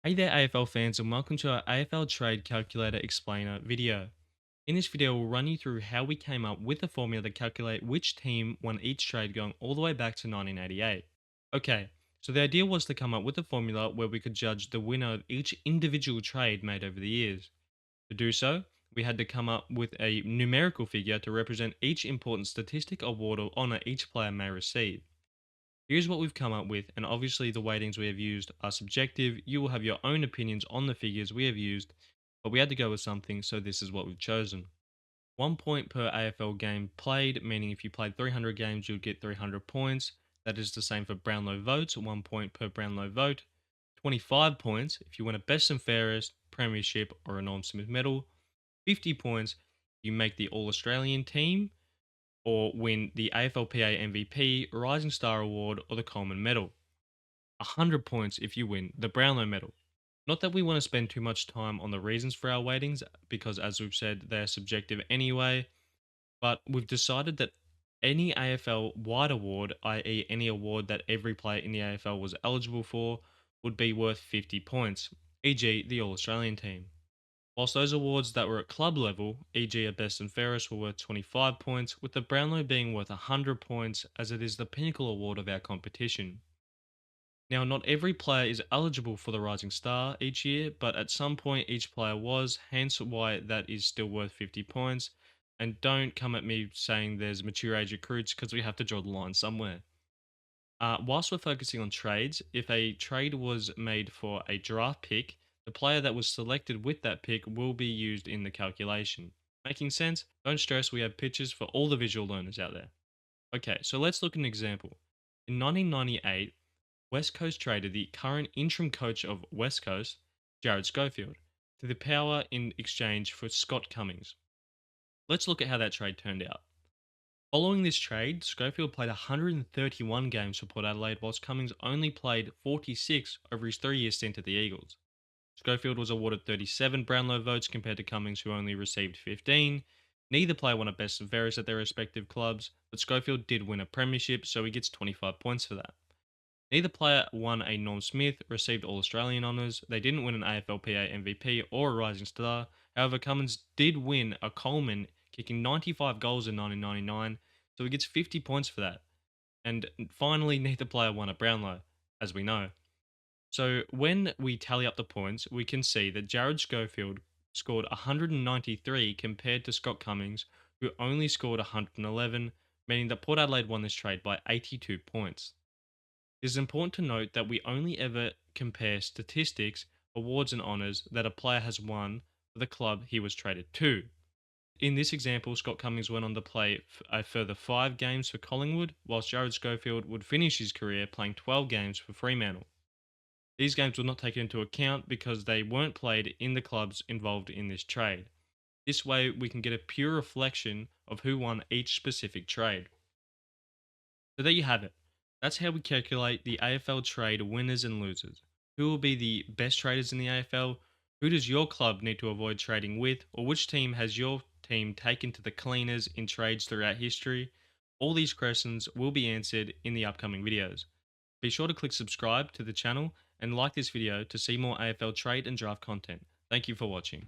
Hey there AFL fans and welcome to our AFL Trade Calculator Explainer video. In this video we'll run you through how we came up with a formula to calculate which team won each trade going all the way back to 1988. Okay, so the idea was to come up with a formula where we could judge the winner of each individual trade made over the years. To do so, we had to come up with a numerical figure to represent each important statistic, award or honour each player may receive. Here's what we've come up with, and obviously the weightings we have used are subjective. You will have your own opinions on the figures we have used, but we had to go with something, so this is what we've chosen. 1 point per AFL game played, meaning if you played 300 games, you'd get 300 points. That is the same for Brownlow votes, 1 point per Brownlow vote. 25 points if you win a best and fairest, premiership, or a Norm Smith medal. 50 points if you make the All Australian team or win the AFLPA MVP, Rising Star Award, or the Coleman Medal. 100 points if you win the Brownlow Medal. Not that we want to spend too much time on the reasons for our weightings, because as we've said, they're subjective anyway, but we've decided that any AFL wide award, i.e., any award that every player in the AFL was eligible for, would be worth 50 points, e.g., the All Australian team. Whilst those awards that were at club level, e.g. a best and fairest, were worth 25 points, with the Brownlow being worth 100 points as it is the pinnacle award of our competition. Now, not every player is eligible for the Rising Star each year, but at some point each player was, hence why that is still worth 50 points. And don't come at me saying there's mature age recruits because we have to draw the line somewhere. Whilst we're focusing on trades, if a trade was made for a draft pick, the player that was selected with that pick will be used in the calculation. Making sense? Don't stress, we have pictures for all the visual learners out there. Okay, so let's look at an example. In 1998, West Coast traded the current interim coach of West Coast, Jared Schofield, to the Power in exchange for Scott Cummings. Let's look at how that trade turned out. Following this trade, Schofield played 131 games for Port Adelaide, whilst Cummings only played 46 over his 3 year stint at the Eagles. Schofield was awarded 37 Brownlow votes compared to Cummings, who only received 15. Neither player won a best and fairest at their respective clubs, but Schofield did win a premiership, so he gets 25 points for that. Neither player won a Norm Smith, received All Australian honours. They didn't win an AFLPA MVP or a Rising Star. However, Cummins did win a Coleman, kicking 95 goals in 1999, so he gets 50 points for that. And finally, neither player won a Brownlow, as we know. So when we tally up the points, we can see that Jared Schofield scored 193 compared to Scott Cummings, who only scored 111, meaning that Port Adelaide won this trade by 82 points. It is important to note that we only ever compare statistics, awards, and honours that a player has won for the club he was traded to. In this example, Scott Cummings went on to play a further 5 games for Collingwood, whilst Jared Schofield would finish his career playing 12 games for Fremantle. These games were not taken into account because they weren't played in the clubs involved in this trade. This way, we can get a pure reflection of who won each specific trade. So there you have it. That's how we calculate the AFL trade winners and losers. Who will be the best traders in the AFL? Who does your club need to avoid trading with? Or which team has your team taken to the cleaners in trades throughout history? All these questions will be answered in the upcoming videos. Be sure to click subscribe to the channel and like this video to see more AFL trade and draft content. Thank you for watching.